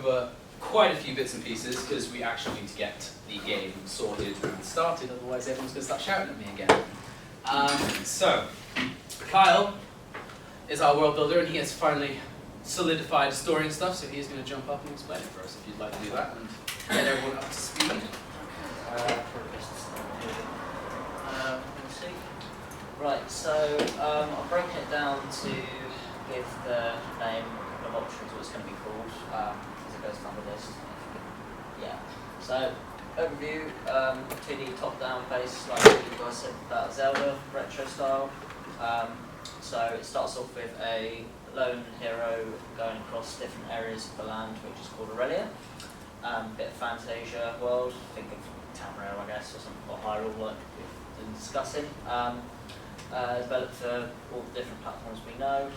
over quite a few bits and pieces because we actually need to get the game sorted and started, otherwise everyone's going to start shouting at me again. So, Kyle is our world builder and he has finally solidified story and stuff, so he's going to jump up and explain it for us if you'd like to do that and get everyone up to speed. Right, so I'm breaking it down to give the name a couple of options what it's going to be called as it goes down the list. Yeah, so overview, 2D top-down base, like you guys said about Zelda, retro style. So it starts off with a lone hero going across different areas of the land, which is called Aurelia. Bit of Fantasia world, think of Tamriel, I guess, or something, or Hyrule, like we've been discussing. Developed for all the different platforms we know.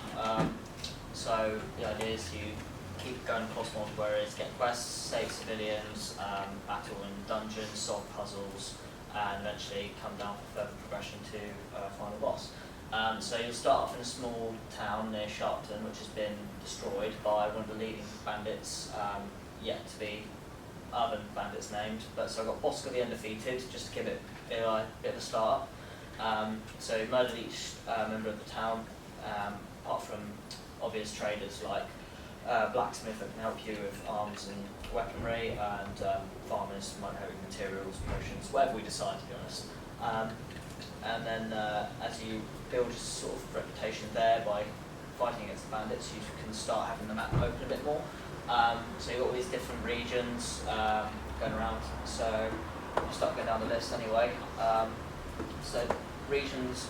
So the idea is you keep going across multiple areas, get quests, save civilians, battle in dungeons, solve puzzles, and eventually come down for further progression to final boss. So you'll start off in a small town near Sharpton, which has been destroyed by one of the leading bandits, yet to be other bandits named. But so I got Bosco the Undefeated, just to give it a bit of a start. So you murdered each member of the town, apart from obvious traders like blacksmith that can help you with arms and weaponry, and farmers might help with materials, potions, whatever we decide, to be honest. And then as you build a sort of reputation there by fighting against the bandits, you can start having the map open a bit more. So you've got all these different regions going around. So I'll start going down the list anyway. So regions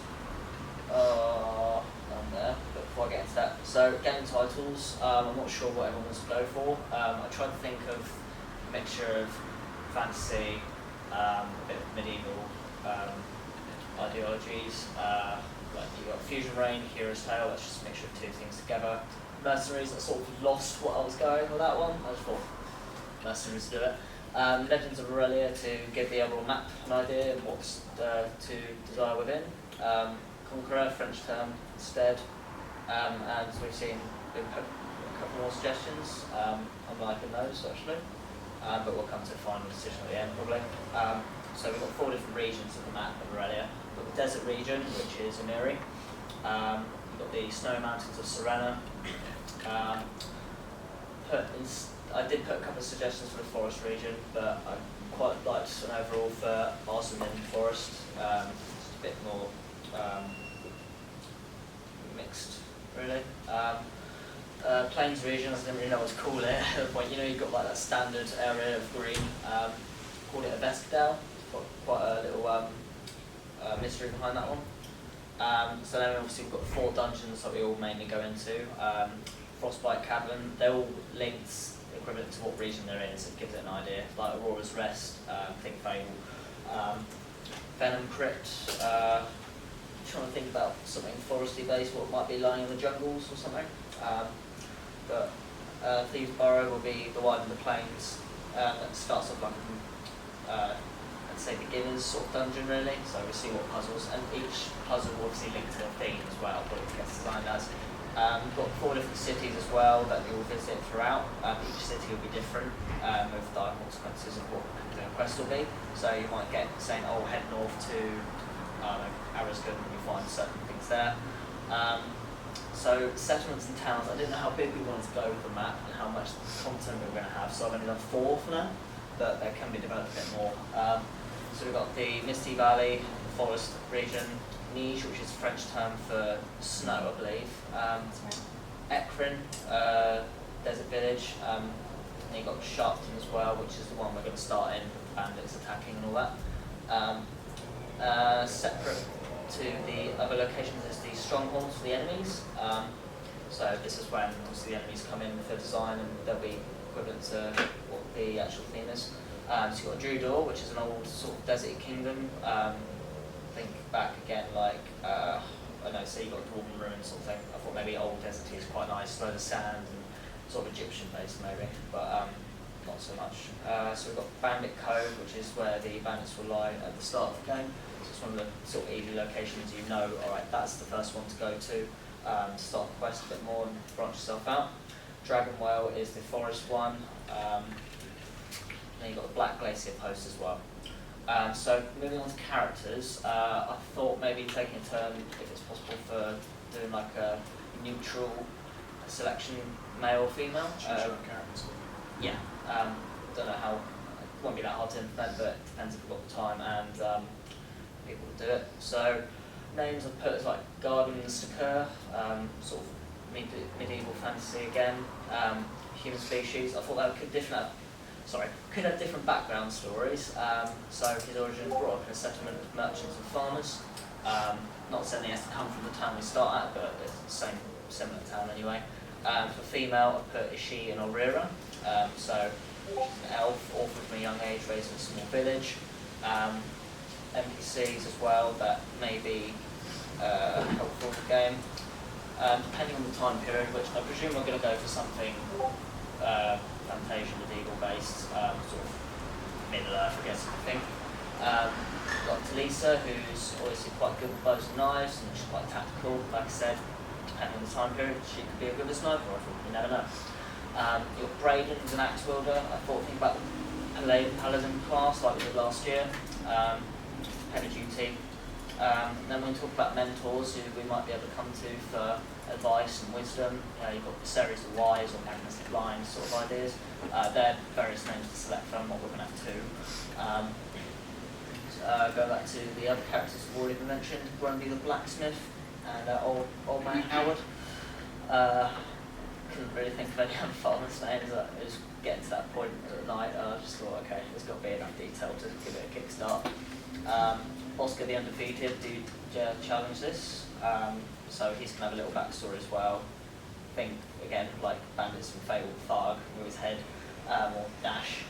are down there, but before I get into that, so game titles, I'm not sure what everyone wants to go for. I tried to think of a mixture of fantasy, a bit of medieval ideologies, like you've got Fusion Reign, Hero's Tale, that's just a mixture of two things together. Mercenaries, I sort of lost what I was going with that one, I just thought Mercenaries do it. Legends of Aurelia to give the overall map an idea of what's to desire within. Conqueror, French term instead. And we've seen a couple more suggestions. I'm liking those actually, but we'll come to a final decision at the end probably. So we've got 4 different regions of the map of Aurelia. We've got the desert region, which is Emiri. We've got the snow mountains of Serena. I did put a couple of suggestions for the forest region, but I quite liked an overall for Arsamin Forest, just a bit more mixed, really. Plains region, I didn't really know what to call it at the point. You know, you've got like that standard area of green. Called it a Veskadal. Quite a little mystery behind that one. So then obviously we've got 4 dungeons that we all mainly go into. Frostbite Cavern, they're all linked equivalent to what region they're in, so it gives it an idea. Like Aurora's Rest, think Fable. Venom Crypt, trying to think about something foresty based, what might be lying in the jungles or something. But Thieves Burrow will be the one in the plains that starts off like let's say beginner's sort of dungeon really, so we see what puzzles, and each puzzle will obviously link to a theme as well, what it gets designed as. We've got 4 different cities as well that you'll visit throughout. Each city will be different with dire consequences of what the quest will be. So you might get saying, oh, head north to Arazgun and you find certain things there. So settlements and towns, I didn't know how big we wanted to go with the map and how much content we were going to have, so I've only done 4 for now, but they can be developed a bit more. So we've got the Misty Valley, the forest region, Niche, which is a French term for snow, I believe. Ekrin, desert village. And you've got Sharpton as well, which is the one we're going to start in, with the bandits attacking and all that. Separate to the other locations is the strongholds for the enemies. So this is when obviously the enemies come in for design and they'll be equivalent to what the actual theme is. So you've got Drudor, which is an old sort of desert kingdom. Think back again, like I don't know, so you got Dwarven ruins sort of thing. I thought maybe old desert is quite nice, load of sand and sort of Egyptian based maybe, but not so much. So we've got Bandit Cove, which is where the bandits will lie at the start of the game. So it's one of the sort of easy locations you know. All right, that's the first one to go to start the quest a bit more and branch yourself out. Dragon Whale is the forest one. Then you've got the Black Glacier post as well. So moving on to characters, I thought maybe taking a turn, if it's possible, for doing like a neutral selection, male or female. Choose your own characters. Yeah. Don't know how. It won't be that hard to implement, but it depends if we've got the time and people to do it. So names I've put as like Gardens to Kerr, sort of medieval fantasy again. Human species. I thought that could have different background stories. So his origins brought up in a settlement of merchants and farmers. Not saying he has to come from the town we start at, but it's the same similar town anyway. For female, I put Ishi and Aurora. So she's an elf, orphaned from a young age, raised in a small village. NPCs as well that may be helpful in the game. Depending on the time period, which I presume we're going to go for something Fantasia medieval based, sort of Middle Earth, I guess, I think. We've got Talisa, who's obviously quite good with bows and knives, and she's quite tactical. Like I said, depending on the time period, she could be a good sniper rifle, you never know. You've got Braden, who's an axe wielder. I thought think about the Paladin class, like we did last year. Heavy duty. Then when we talk about mentors who we might be able to come to for advice and wisdom, you've got Viserys the Wise or Magnus the Blind sort of ideas. There are various names to select from, what we're going to have two. Go back to the other characters we've already mentioned, Grundy the Blacksmith and old Man Howard. Couldn't really think of any other farmers' names. It was getting to that point at night. I just thought, okay, there's got to be enough detail to give it a kickstart. Oscar the Undefeated did challenge this, so he's going to have a little backstory as well. I think, again, like Bandits from Fabled Tharg with his head, or Dash.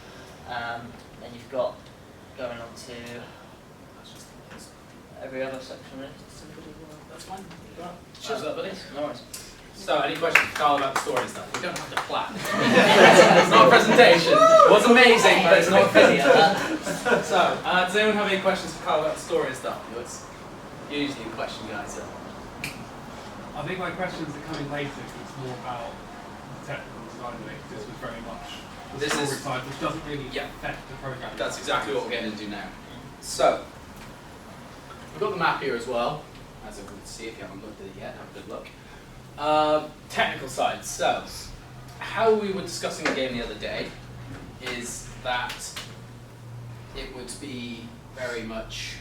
Then you've got, going on to every other section. That's fine. Choose that, buddy. No worries. So, any questions for Carl about the story and stuff? We don't have to plan. It's not a presentation. It was amazing, but it's not a presentation. So, does anyone have any questions for Carl about the story and stuff? It's usually a question, guys. I think my questions are coming later because it's more about the technical design of it. This was very much the story side, which doesn't really affect the programming. That's exactly what we're getting into now. So, we've got the map here as well, as everyone can see. If you haven't looked at it yet, have a good look. Technical side. So, how we were discussing the game the other day is that it would be very much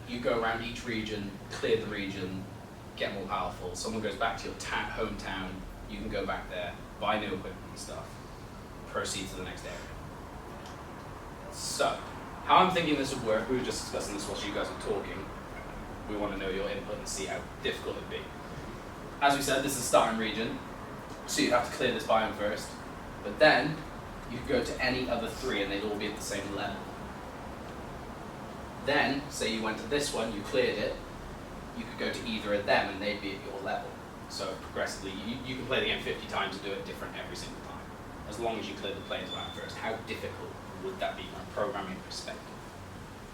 you go around each region, clear the region, get more powerful. Someone goes back to your hometown, you can go back there, buy new equipment and stuff, proceed to the next area. So, how I'm thinking this would work, we were just discussing this whilst you guys were talking. We want to know your input and see how difficult it'd be. As we said, this is a starting region, so you'd have to clear this biome first, but then you could go to any other three and they'd all be at the same level. Then, say you went to this one, you cleared it, you could go to either of them and they'd be at your level. So progressively, you can play the game 50 times and do it different every single time, as long as you clear the player's biome first. How difficult would that be from a programming perspective?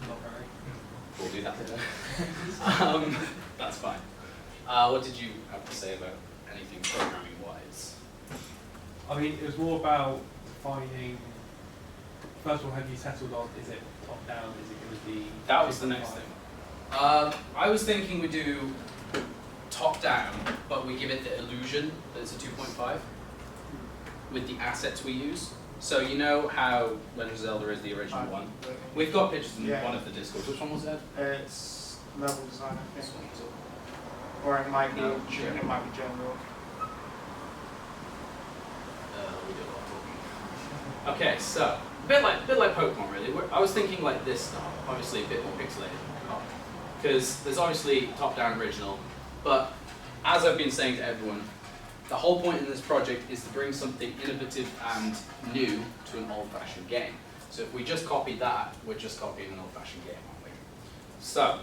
Not very. We'll do that later. That's fine. What did you have to say about anything programming-wise? I mean, it was more about defining. First of all, have you settled on? Is it top down? Is it going to be? That was the next thing. I was thinking we do top down, but we give it the illusion that it's a 2.5 with the assets we use. So you know how Legend of Zelda is the original one. We've got pictures in one of the Discords. Which one was that? It's level design, I think. Or it might be No, it might be general. We did a lot of talking. Okay, so a bit like Pokemon, really. I was thinking like this style, obviously a bit more pixelated, because there's obviously top-down original, but as I've been saying to everyone, the whole point in this project is to bring something innovative and new to an old-fashioned game. So if we just copy that, we're just copying an old-fashioned game, aren't we? So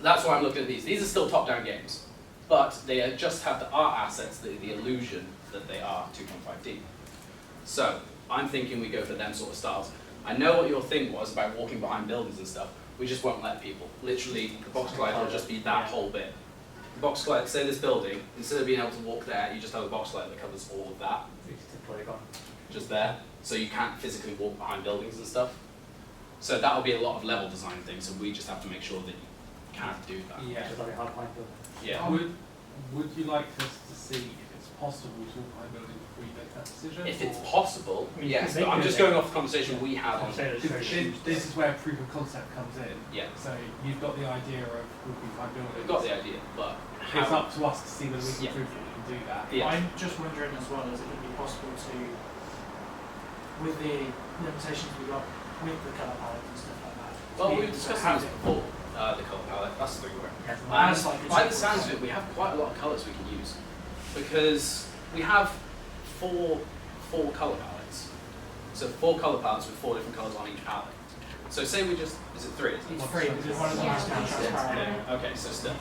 that's why I'm looking at these. These are still top-down games, but they just have the art assets, the illusion that they are 2.5D. So I'm thinking we go for them sort of styles. I know what your thing was about walking behind buildings and stuff. We just won't let people. Literally, the box glide will just be that whole bit. The box light, say this building, instead of being able to walk there, you just have a box light that covers all of that, just there, so you can't physically walk behind buildings and stuff. So that will be a lot of level design things, so we just have to make sure that you can't do that. Yeah. Yeah. Would you like us to see if it's possible to walk behind buildings before you make that decision? If it's or- possible, I mean, yes, they but I'm could just do going off the conversation we had on. This is where proof of concept comes in. Yeah, So you've got the idea of walking behind buildings. we've got the idea, but It's how? up to us to see whether we can Yeah. prove that we can do that. Yeah. I'm just wondering as well, is it going to be possible to, with the limitations we got with the colour palette and stuff like that? Well, be we've able to discussed have this it before, the colour palette, that's the word. as like a By the separate sounds of it, we have quite a lot of colours we can use, because we have four colour palettes. So 4 colour palettes with 4 different colours on each palette. So say we just, is it 3? Isn't it? It's free because one of them is transparent. Yeah. Okay, so still.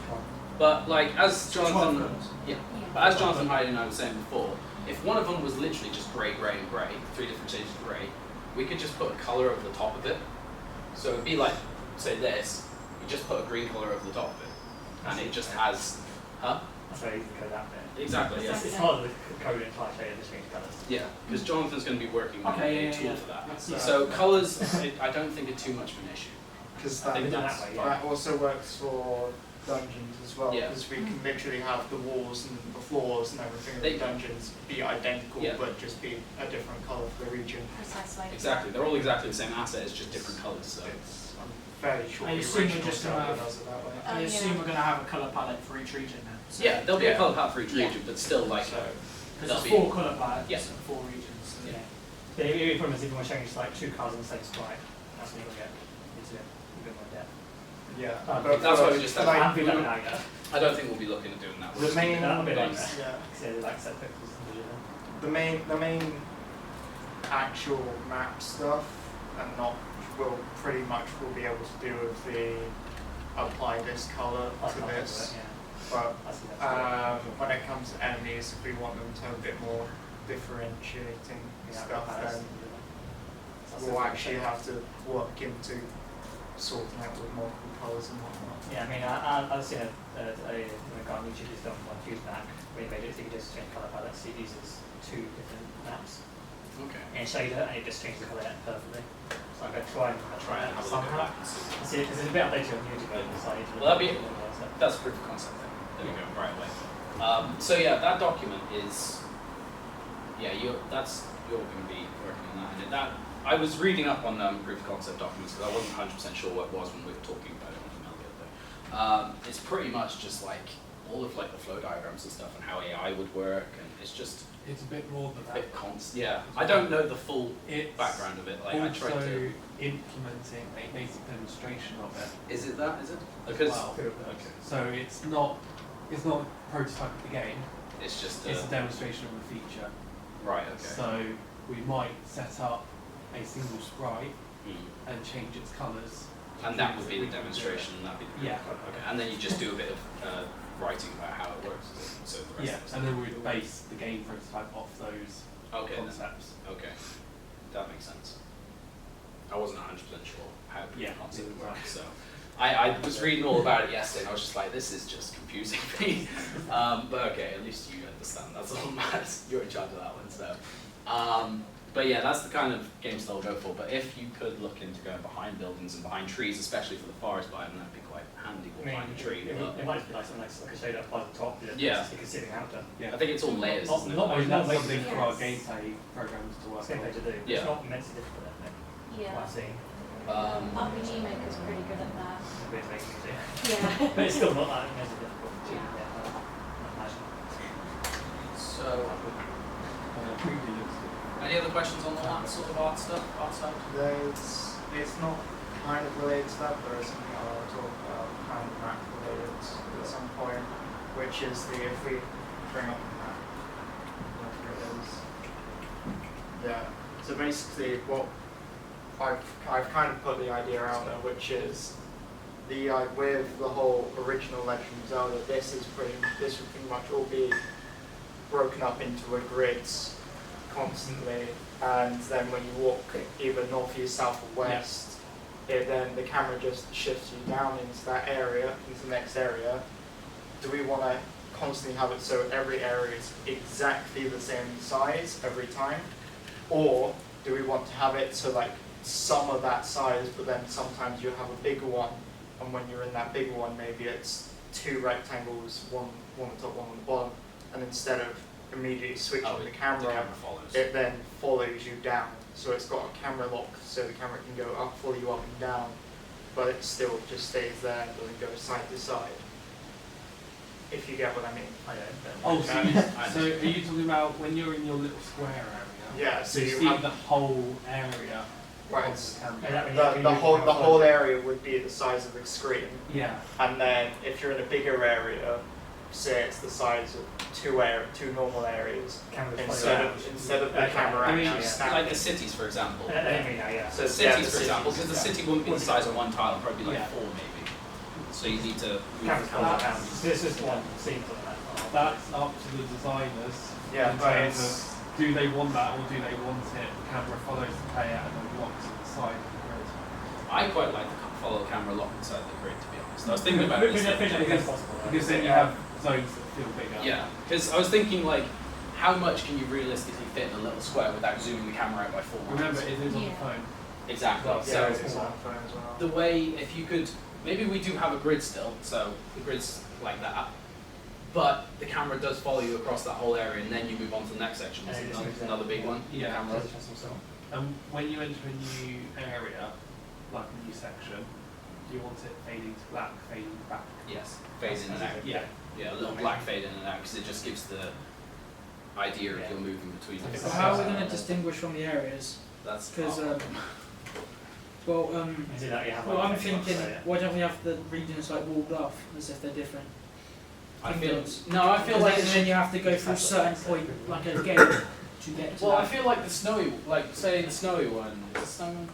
But like as Jonathan, 12 colours. yeah. But as Jonathan, Heidi, and I were saying before, if one of them was literally just grey, grey, and grey, 3 different shades of grey, we could just put a colour over the top of it. So it'd be like, say this, you just put a green colour over the top of it, and it just has, huh? That's very easy to code that bit. Exactly, yes. It's hard to code in 5 shades of distinct colours. Yeah, because Jonathan's going to be working on Okay, a yeah, tool yeah. for that. That's, So colours, I don't think are too much of an issue. Because I think that, that's that way, fine. that also works for dungeons as well, Yeah. because we can literally have the walls and the floors and everything of They- the dungeons be identical, Yeah. but just be a different colour for the region. Precisely. Exactly, they're all exactly the same asset, it's just different colours. So I'm fairly sure I the assume we're original just gonna Zelda have- does it that way. Oh, I yeah. assume we're going to have a colour palette for each region then. So yeah, there'll be a Yeah. colour palette for each Yeah. region, but still like So, Because there'll there's be 4 colour palettes Yeah. and 4 regions. So Yeah. The only problem is if you want to change like 2 colours in the same sprite, that's when you're going to get into a bit more depth. yeah. But that's why we just have like, And we don't know yet. I don't think we'll be looking at doing that. We'll the just keep main, it That'll be like base. yeah, Because they like set pixels and digital. the main actual map stuff, and not will pretty much will be able to do with the apply this colour That's to not this. Yeah. But I see that's when it comes to enemies, if we want them to have a bit more differentiating stuff, then we'll actually have to work into sorting out with multiple colours and whatnot. Yeah, I mean, I've seen a guy on YouTube who's done one fuse back where he made it so you can just change colour palettes. He uses 2 different maps Okay. in shader and it just changes the colour perfectly. So I'm going to try and Try and have a look at that and see. See, because it's a bit updated on YouTube, but it's like, Well, that'd be- That's proof of concept thing. There we go, right away. So yeah, that document is, yeah, you're going to be working on that. And that I was reading up on proof of concept documents because I wasn't 100% sure what it was when we were talking about it on email the other day. It's pretty much just like all of like the flow diagrams and stuff and how AI would work, and it's just It's a bit more than a that. bit yeah. I don't know the full It's background of it. Like I also tried to. implementing a basic demonstration of it. Is it that? Is it? Because Well, okay, So it's not a prototype of the game. it's just It's a demonstration of a feature. right. Okay. So we might set up a single sprite Mm. and change its colours. And that would be the demonstration, and that'd be the Yeah. Okay, and then you just do a bit of writing about how it works. So the rest Yeah, of the and then we'd base the game prototype off those okay, then. concepts. Okay, that makes sense. I wasn't 100% sure how the Yeah. concept would work, so I was reading all about it yesterday, and I was just like, this is just confusing me. But okay, at least you understand. That's all that matters. You're in charge of that one, so. But yeah, that's the kind of game style I'll go for. But if you could look into going behind buildings and behind trees, especially for the forest biome, that'd be quite handy I mean, behind a tree. it But might be like something like a shader up by the top, Yeah. you can see the outer. I think it's all layers, isn't it? I mean, that's Not something for our yes. gameplay programs to work It's going on. to do. Yeah. It's not immensely difficult, I think. Yeah. What I've seen. RPG Maker's pretty good at that. Weird making music. Yeah. But it's still not that immensely difficult to Yeah. imagine. So, Preview looks good. any other questions on that sort of art stuff, art side? It's not kind of related to that, but it's something I want to talk about, kind of map related at some point, which is if we bring up the map, whatever it is. Yeah, so basically what I've kind of put the idea out there, which is with the whole original Legend of Zelda, this would pretty much all be broken up into a grids constantly, and then when you walk either north, east, south or west, then the camera just shifts you down into that area, into the next area, do we want to constantly have it so every area is exactly the same size every time? Or do we want to have it so like some of that size, but then sometimes you have a bigger one, and when you're in that bigger one, maybe it's 2 rectangles, one on the top, one on the bottom, and instead of immediately switching the camera, follows. it then follows you down. So it's got a camera lock, so the camera can go up, follow you up and down, but it still just stays there, doesn't go side to side. If you get what I mean. I don't. Oh, so are you talking about when you're in your little square area? Yeah, So so you you see have the whole area right. of the camera. The whole area would be the size of the screen, Yeah. and then if you're in a bigger area, say it's the size of two normal areas, instead of the camera I mean, actually snapping. Like the cities, for example. So Cities, the for example, because the yeah. city wouldn't be the size of one tile, it'd probably be like Yeah. 4 maybe. So you need to This is one seems like that. That's up to the designers Yeah, in but terms it's of do they want that or do they want it the camera follows the player and then locks at the side of the grid. I quite like the follow camera lock inside the grid, to be honest. I was thinking about it. Because then you have zones that feel bigger. Yeah, because I was thinking like, how much can you realistically fit in a little square without zooming the camera out by 4 miles? Remember, it is on the Yeah. phone. Exactly. yeah, So it's on phone as well. the way, if you could, maybe we do have a grid still, so the grid's like that, but the camera does follow you across that whole area, and then you move on to the next section. Yeah, It's it's another big one. Yeah. Camera. And when you enter a new area, like a new section, do you want it fading to black, fading back? Yes. Fade in and out. Yeah. Yeah, a little black fade in and out because it just gives the idea Yeah. if you're moving between Okay. different. So how are we going to distinguish from the areas? That's Because, our- I'm thinking, why don't we have the regions like walled off as if they're different? I feel kingdoms? no, I feel Because like then you have to go through a certain point, like a gate, to get to well, I that. feel like the snowy, like say the snowy one. Is the snowy one?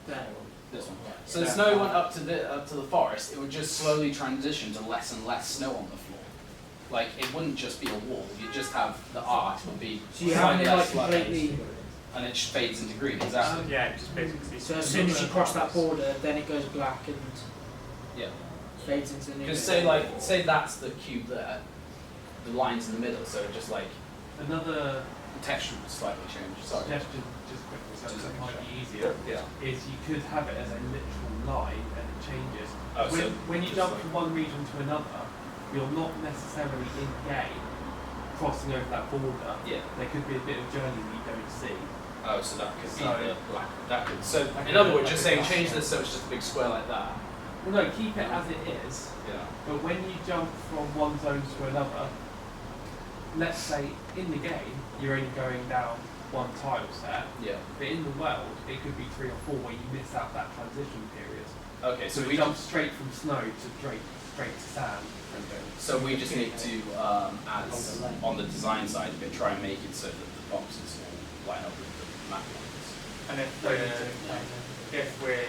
There. This one. So the snowy one up to the forest, it would just slowly transition to less and less snow on the floor. Like it wouldn't just be a wall. You'd just have the art would be So you have slightly it like less flooded, completely. and it just fades into green. Exactly. Yeah, it just basically. So as soon as you cross that border, then it goes black and Yeah. fades into the new. Because bit. say that's the cube there, the lines in the middle. So just like Another the texture would slightly change. Sorry. suggestion, just quickly, so Just it a might sec. be easier, Yeah. is you could have it as a literal line and it changes. Oh, so When you just jump like- from one region to another, you're not necessarily in game crossing over that border. Yeah. There could be a bit of journey that you don't see. Oh, so that could be So- the black. That could. So Okay, in other words, like just a saying black change one. this so it's just a big square like that. Well, no, keep it as it is, Yeah. but when you jump from one zone to another, let's say in the game, you're only going down one tile set, Yeah. but in the world, it could be 3 or 4 where you miss out that transition period. Okay. So So we we jump straight from snow to straight to sand. So we just need to add on the design side of it, try and make it so that the boxes all line up with the map lines. And if we're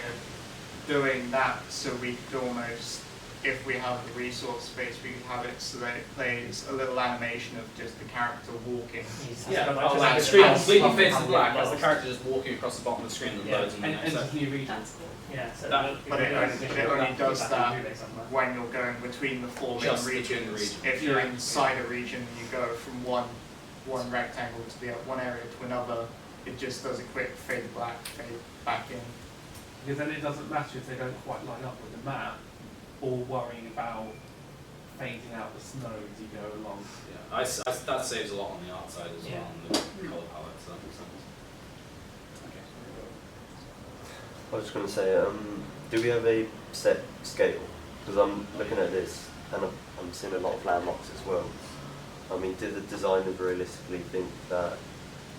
doing that, so we could almost, if we have the resource space, we could have it so that it plays a little animation of just the character walking. Yeah. like Oh, just the like screen a completely house fades to on black the as the walls. character just walking across the bottom of the screen and Yeah. loads in the And next enters section. new region. That's cool. Yeah, so But it only does that when you're going between the 4 main Just between the regions. regions. If you're Yeah. inside a region, you go from one rectangle to the one area to another. It just does a quick fade to black, fade back in. Because then it doesn't matter if they don't quite line up with the map, or worrying about fading out the snow as you go along. Yeah. That saves a lot on the art side as Yeah. well, on the colour palette. So that makes sense. Okay. I was just going to say, do we have a set scale? Because I'm looking at this and I'm seeing a lot of landmarks as well. I mean, do the designers realistically think that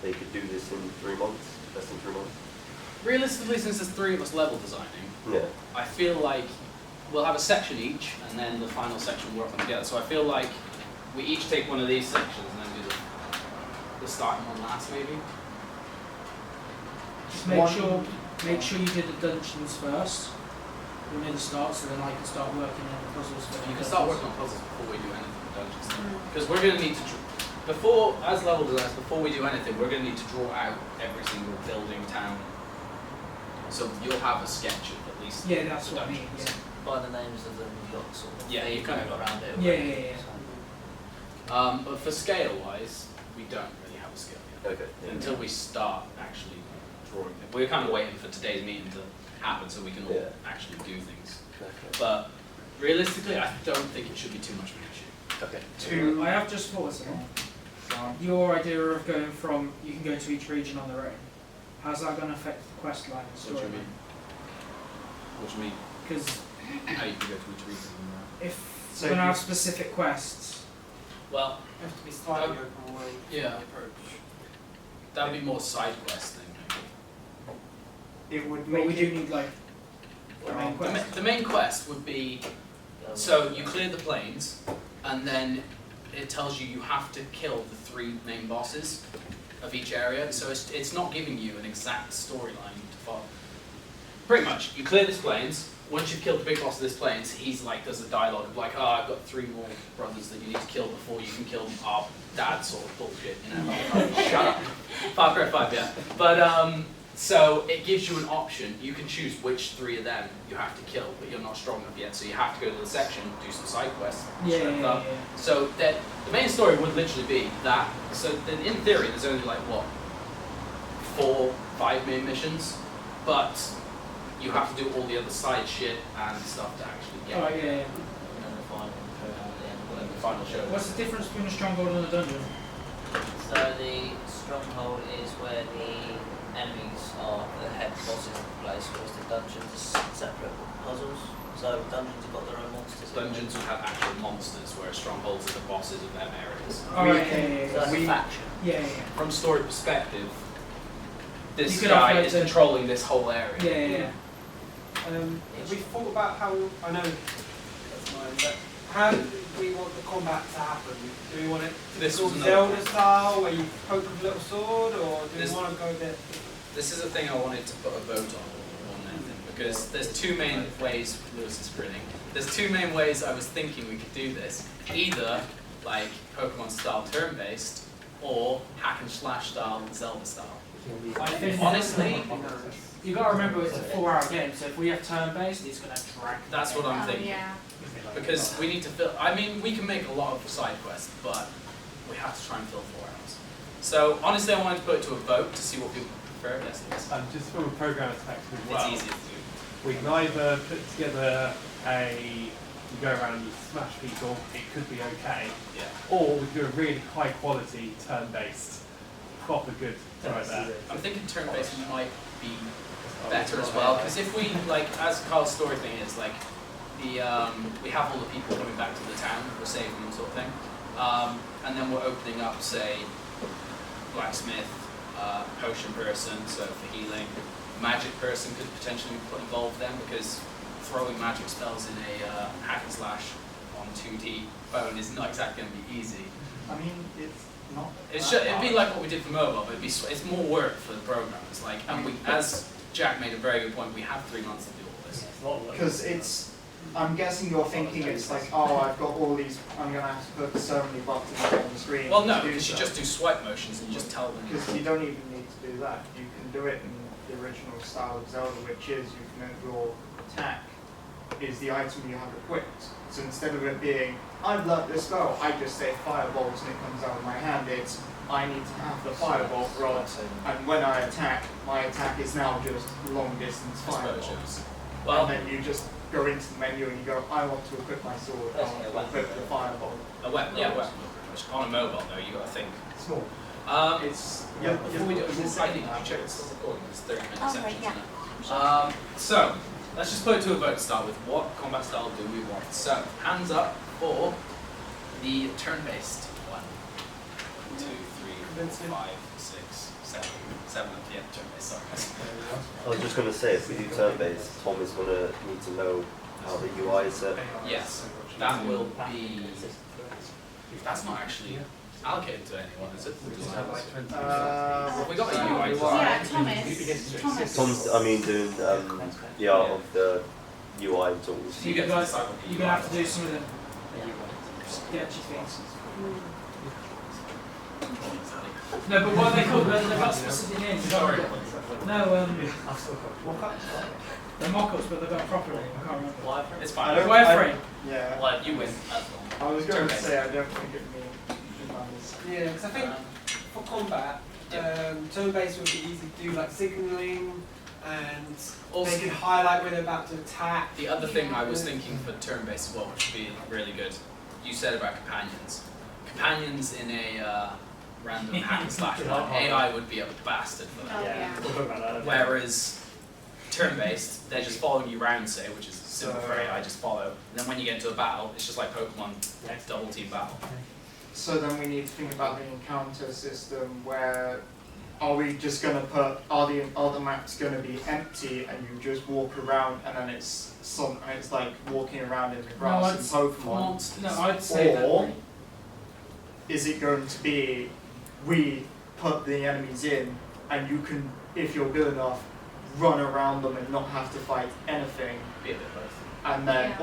they could do this in 3 months, less than 3 months? Realistically, since there's 3 of us level designing, Yeah. I feel like we'll have a section each, and then the final section we'll work on together. So I feel like we each take one of these sections and then do the starting one last, maybe. Just make sure you do the dungeons first. You're near the start, so then I can start working on the puzzles. You can start working on puzzles before we do anything with dungeons. Because we're going to need to, before, as level designers, before we do anything, we're going to need to draw out every single building, town. So you'll have a sketch of at least Yeah, that's the what I mean. dungeons. Yeah. by the names of them, you've got sort of Yeah, you kind of got around it. Yeah, already, yeah, yeah. so. But for scale-wise, we don't really have a scale yet. Okay. Yeah. Until we start actually drawing it. We're kind of waiting for today's meeting to happen so we can all Yeah. actually do things. Okay. But realistically, I don't think it should be too much of an issue. Okay. I have just thought something. Your idea of going from, you can go to each region on their own, how's that going to affect the quest line and What do story? you mean? What do you mean? Because How you can go to each region? if So we're going to you- have specific quests, Well, You have to be slightly open world Yeah. approach. that'd be more side quest thing. It would but make we do it. need like the main The, quest. the main quest would be, so you clear the plains, and then it tells you have to kill the 3 main bosses of each area. So it's not giving you an exact storyline to follow. Pretty much, you clear this plains. Once you've killed the big boss of this plains, he's like, does a dialogue of like, oh, I've got 3 more brothers that you need to kill before you can kill our dad, sort of bullshit, you know? Shut up. Far Cry 5, yeah. But so it gives you an option. You can choose which 3 of them you have to kill, but you're not strong enough yet. So you have to go to the section, do some side quests, Yeah, strength yeah, up. yeah. So that the main story would literally be that. So then in theory, there's only like what 4, 5 main missions, but you have to do all the other side shit and stuff to actually get Alright, yeah, yeah. And then the final showdown at the end. whatever the final show. What's the difference between a stronghold and a dungeon? So the stronghold is where the enemies are, the head bosses of the place, whereas the dungeons are separate puzzles. So dungeons have got their own monsters. Dungeons would have actual monsters, whereas strongholds are the bosses of them areas. Alright, yeah, yeah, So yeah. that's a faction. Yeah, yeah, From story perspective, this You could guy have, like, is the- controlling this whole area. yeah. Yeah, yeah, yeah. Have we thought about how, I know that's mine, but how do we want the combat to happen? Do we want it This sort was of another Zelda style, where you poke with a little sword, or do This- we want to go a bit? This is a thing I wanted to put a vote on that thing, because there's 2 main ways. Lewis is grinning. There's 2 main ways I was thinking we could do this. Either like Pokemon style turn-based, or hack and slash style, Zelda style. I think Honestly, you got to remember it's a 4-hour game, so if we have turn-based, it's going to drag. that's what I'm Oh, thinking. yeah. Because we need to fill. I mean, we can make a lot of side quests, but we have to try and fill 4 hours. So honestly, I wanted to put it to a vote to see what people prefer. Yes, it is. Just from a programmer perspective as well, It's easy to do. we can either put together you go around and you smash people, it could be okay, Yeah. or we do a really high quality turn-based, proper good right there. I'm thinking turn-based might be better as well, because if we, like, as Carl's story thing is, like, we have all the people coming back to the town, we're saving them sort of thing, and then we're opening up, say, blacksmith, potion person, so for healing, magic person could potentially be involved then, because throwing magic spells in a hack and slash on 2D phone is not exactly going to be easy. I mean, it's not. It'd be like what we did for mobile, but it's more work for the programmers. Like, and we, as Jack made a very good point, we have 3 months to do all this. Because it's. I'm guessing you're thinking it's like, oh, I've got all these. I'm gonna have to put so many buttons on the screen. Well, no, to do because you stuff. just do swipe motions and you just tell them. Because you don't even need to do that. You can do it in the original style of Zelda, which is your attack is the item you have equipped. So instead of it being, I've learnt this spell, I just say firebolts and it comes out of my hand, it's, I need to have the firebolt rod, and when I attack, my attack is now just long distance firebolts. Explosions. Well, And then you just go into the menu and you go, I want to equip my sword, I want to equip the firebolt. a weapon, yeah, a weapon. Pretty much. On a mobile though, you got to think. Small. It's Yeah, before we do it, it's I think you check it's still recording. It's 30-minute Oh, sections. right, isn't it? So let's just put it to a vote to start with. What combat style do we want? So hands up for the turn-based one. 1, 2, 3, 4, 5, 6, 7. 7 at the end, turn-based. Sorry, guys. I was just going to say, if we do turn-based, Tom is going to need to know how the UI is set. Yes, that will be. That's not actually allocated to anyone, is it? Have we got a UI design? Yeah, Thomas. Tom's, I mean, doing the art of the UI tools. So you get to decide what You're going to have to do some of the sketchy things. No, but what are they called? They've got specific names. Sorry. No, They're mock-ups, but they're done properly. I can't remember. Wireframe? It's I fine. don't- Wireframe. Yeah. Well, you win. I was going to Turn-based. say I don't think it means. Yeah, because I think Um, for combat, turn-based would be easy to do, like signalling, and Also, they can highlight when they're about to attack. the other thing I was thinking for turn-based as well, which would be really good, you said about companions. Companions in a random hack and slash one, AI would be a bastard for that. Oh, yeah. We'll talk about that. Whereas turn-based, they're just following you around, say, which is simple for AI, just follow. And then when you get into a battle, it's just like Pokemon, double team battle. So then we need to think about the encounter system where are we just going to put, are the maps going to be empty and you just walk around and then it's like walking around in the grass and Pokemon? No, I'd say Or that. is it going to be we put the enemies in and you can, if you're good enough, run around them and not have to fight anything, Be a bit both. and then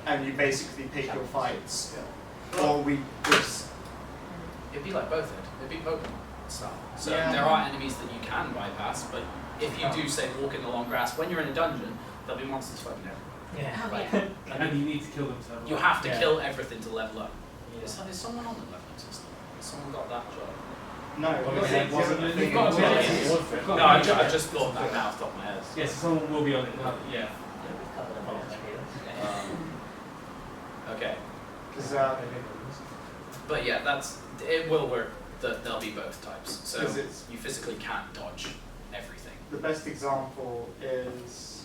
and you basically pick your fights, or we just It'd be like both, it'd be Pokemon style. So Yeah. there are enemies that you can bypass, but if you do, say, walk in the long grass, when you're in a dungeon, there'll be monsters fighting there. Yeah. Oh, Like, yeah. And you need to kill them to level you up. have to Yeah. kill everything to level up. Yeah. Is someone on the leveling system? Has someone got that job? no. Well, it wasn't a you've thing got to until- be- Yes. you've got No, to be- I just thought that now off the top of my head. Yes, someone will be on it. Yeah. Yeah, we've covered a lot of areas. Okay, Because but yeah, it will work. There'll be both types. So 'Cause it's- you physically can't dodge everything. the best example is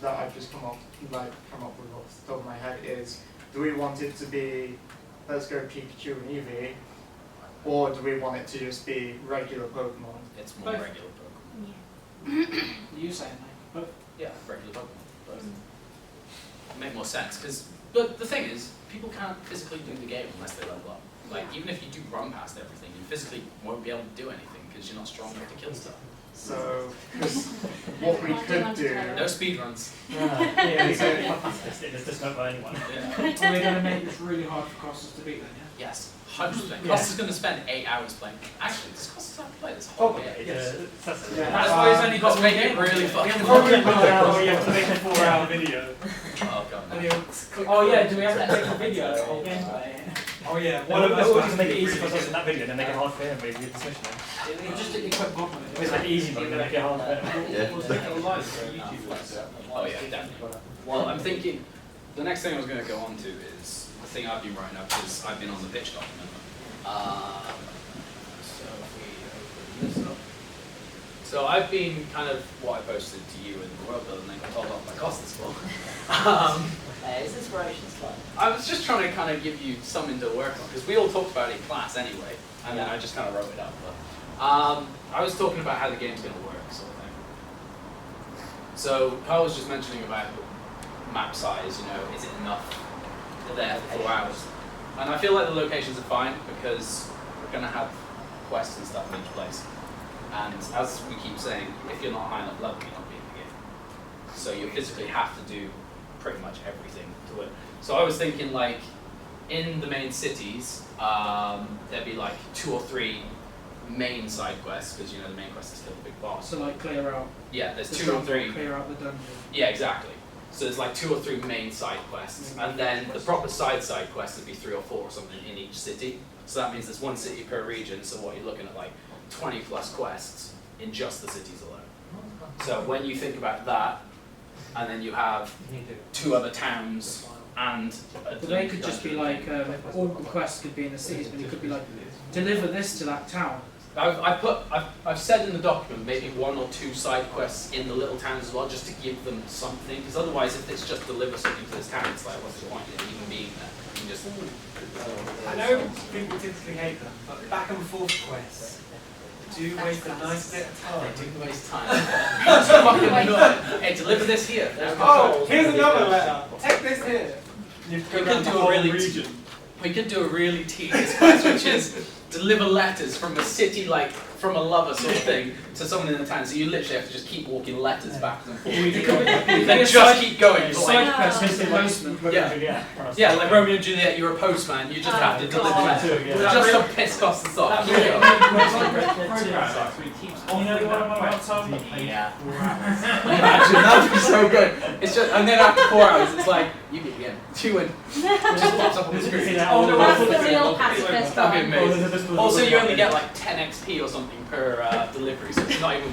that I've just come up with off the top of my head is, do we want it to be, let's go Pikachu and Eevee, or do we want it to just be regular Pokemon? It's more Both. regular Pokemon. You saying that? Yeah, regular Pokemon. Both. Make more sense, but the thing is, people can't physically do the game unless they level up. Like, even if you do run past everything, you physically won't be able to do anything because you're not strong enough to kill stuff. So, because what we could do, No speed runs. Yeah, it's there's just not by anyone. Yeah. Are they going to make this really hard for Kostas to beat then, yeah? Yes, 100%. Yeah. Kostas is going to spend 8 hours playing. Actually, does Kostas have to play this whole game? Yes. Yeah. That's why he's only got to make it really fucking Probably you have to make a 4-hour video. Oh god. And you'll click Oh yeah, do we have to take a video or gameplay? Oh yeah, One one of of us us will make it easy for us in that video, then make it hard for him, but you just mission him. We'll just equip God with It's it. like easy mode, then make it hard for him. Yeah. We'll take it online for YouTube. Oh yeah, definitely. Well, I'm thinking, the next thing I was going to go on to is the thing I've been writing up because I've been on the pitch document. So if we open this up. So I've been kind of what I posted to you in the world build and then got told off by Kostas for. It's inspiration slide. I was just trying to kind of give you something to work on because we all talked about it in class anyway, and then I just kind of wrote it up. But I was talking about how the game's going to work, sort of thing. So Carl was just mentioning about map size. You know, is it enough there for 4 hours? And I feel like the locations are fine because we're going to have quests and stuff in each place. And as we keep saying, if you're not high enough level, you're not being the game. So you physically have to do pretty much everything to win. So I was thinking, like, in the main cities, there'd be like 2 or 3 main side quests, because you know the main quest is kill the big boss. So like clear out Yeah, there's the 2 or shop, 3. clear out the dungeon. Yeah, exactly. So there's like 2 or 3 main side quests, and then the proper side quests would be 3 or 4 or something in each city. So that means there's 1 city per region. So what you're looking at, like 20 plus quests in just the cities alone. So when you think about that, and then you have 2 other towns and a But they could just be like, all the quests could be in the cities, but it could be like, deliver this to that town. I've said in the document maybe 1 or 2 side quests in the little towns as well, just to give them something. Because otherwise, if it's just deliver something to this town, it's like, what's the point in even being there? You can just. I know people typically hate them, but back and forth quests do waste a nice bit of time. They do waste time. It's fucking annoying. Hey, deliver this here. There's my Oh, phone. here's another letter. Take this here. We could do a really tedious quest, which is deliver letters from a city like from a lover sort of thing to someone in the town. So you literally have to just keep walking letters backwards and forwards. You could be Then a just side- keep going. side Like, quest is the Like postman. Romeo Yeah. and Juliet. yeah, like Romeo and Juliet, you're a postman. You just have to deliver God. letters. Yeah. Just to piss Kostas off. That Keep really going. program, so he keeps You know the one about Tom? Yeah. Imagine, that would be so good. It's just, and then after 4 hours, it's like, you beat again. You win. It just pops up on the screen. Oh, no, That's the that's real pacifist That'd be one. amazing. Also, you only get like 10 XP or something per delivery, so it's not even